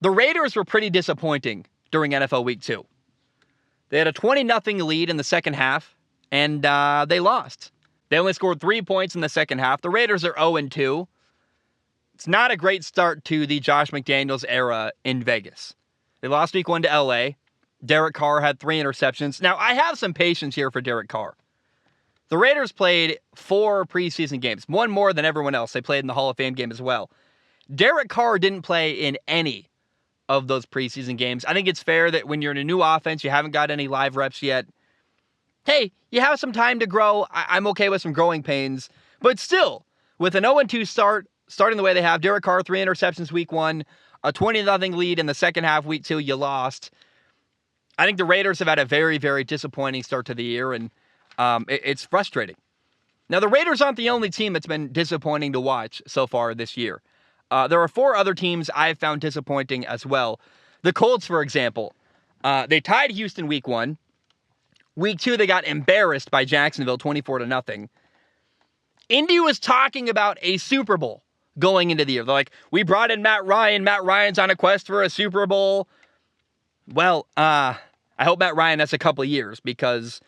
The Raiders were pretty disappointing during NFL Week 2. They had a 20-0 lead in the second half, and they lost. They only scored 3 points in the second half. The Raiders are 0-2. It's not a great start to the Josh McDaniels era in Vegas. They lost Week 1 to LA. Derek Carr had 3 interceptions. Now, I have some patience here for Derek Carr. The Raiders played 4 preseason games, one more than everyone else. They played in the Hall of Fame game as well. Derek Carr didn't play in any of those preseason games. I think it's fair that when you're in a new offense, you haven't got any live reps yet. Hey, you have some time to grow. I'm okay with some growing pains. But still, with an 0-2 start, starting the way they have, Derek Carr, 3 interceptions Week 1, a 20-0 lead in the second half, Week 2, you lost. I think the Raiders have had a very, very disappointing start to the year, and it's frustrating. Now, the Raiders aren't the only team that's been disappointing to watch so far this year. There are 4 other teams I've found disappointing as well. The Colts, for example, they tied Houston Week 1. Week 2, they got embarrassed by Jacksonville, 24-0. Indy was talking about a Super Bowl going into the year. They're like, we brought in Matt Ryan. Matt Ryan's on a quest for a Super Bowl. Well, I hope Matt Ryan has a couple of years, because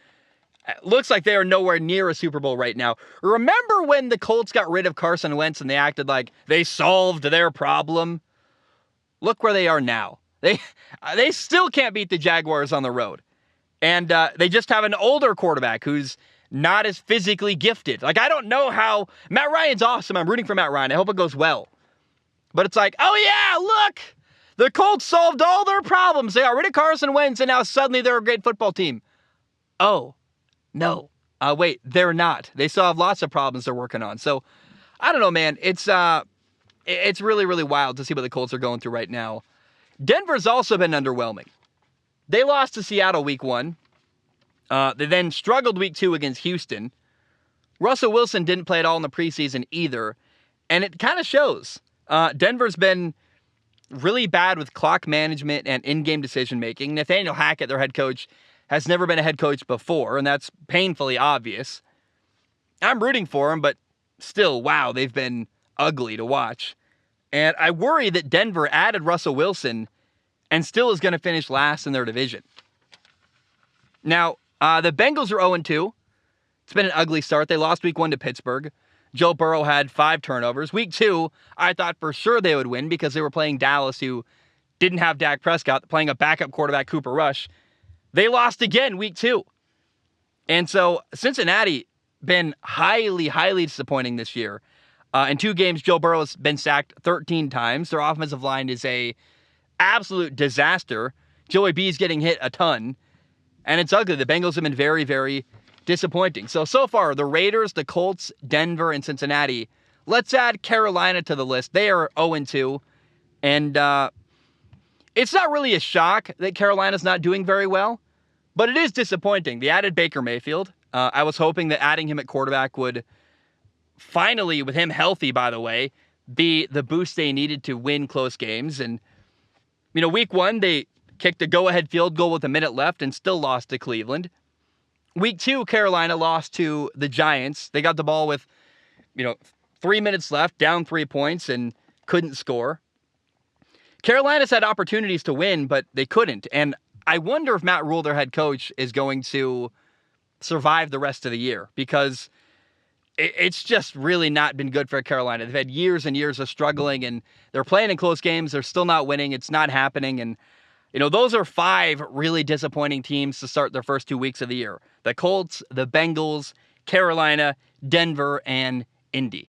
it looks like they are nowhere near a Super Bowl right now. Remember when the Colts got rid of Carson Wentz and they acted like they solved their problem? Look where they are now. They still can't beat the Jaguars on the road. And they just have an older quarterback who's not as physically gifted. Like, I don't know how... Matt Ryan's awesome. I'm rooting for Matt Ryan. I hope it goes well. But it's like, oh yeah, look! The Colts solved all their problems. They got rid of Carson Wentz, and now suddenly they're a great football team. Oh, no. Wait, they're not. They still have lots of problems they're working on. So, I don't know, man. It's really, really wild to see what the Colts are going through right now. Denver's also been underwhelming. They lost to Seattle Week 1. They then struggled Week 2 against Houston. Russell Wilson didn't play at all in the preseason either. And it kind of shows. Denver's been really bad with clock management and in-game decision-making. Nathaniel Hackett, their head coach, has never been a head coach before, and that's painfully obvious. I'm rooting for him, but still, wow, they've been ugly to watch. And I worry that Denver added Russell Wilson and still is going to finish last in their division. Now, the Bengals are 0-2. It's been an ugly start. They lost Week 1 to Pittsburgh. Joe Burrow had 5 turnovers. Week 2, I thought for sure they would win because they were playing Dallas, who didn't have Dak Prescott, playing a backup quarterback, Cooper Rush. They lost again Week 2. And so Cincinnati been highly, highly disappointing this year. In 2 games, Joe Burrow has been sacked 13 times. Their offensive line is a absolute disaster. Joey B's getting hit a ton. And it's ugly. The Bengals have been very, very disappointing. So far, the Raiders, the Colts, Denver, and Cincinnati. Let's add Carolina to the list. They are 0-2. And it's not really a shock that Carolina's not doing very well, but it is disappointing. They added Baker Mayfield. I was hoping that adding him at quarterback would finally, with him healthy, by the way, be the boost they needed to win close games. And, Week 1, they kicked a go-ahead field goal with a minute left and still lost to Cleveland. Week 2, Carolina lost to the Giants. They got the ball with, 3 minutes left, down 3 points, and couldn't score. Carolina's had opportunities to win, but they couldn't. And I wonder if Matt Rule, their head coach, is going to survive the rest of the year, because it's just really not been good for Carolina. They've had years and years of struggling, and they're playing in close games. They're still not winning. It's not happening. And, those are 5 really disappointing teams to start their first 2 weeks of the year. The Colts, the Bengals, Carolina, Denver, and Indy.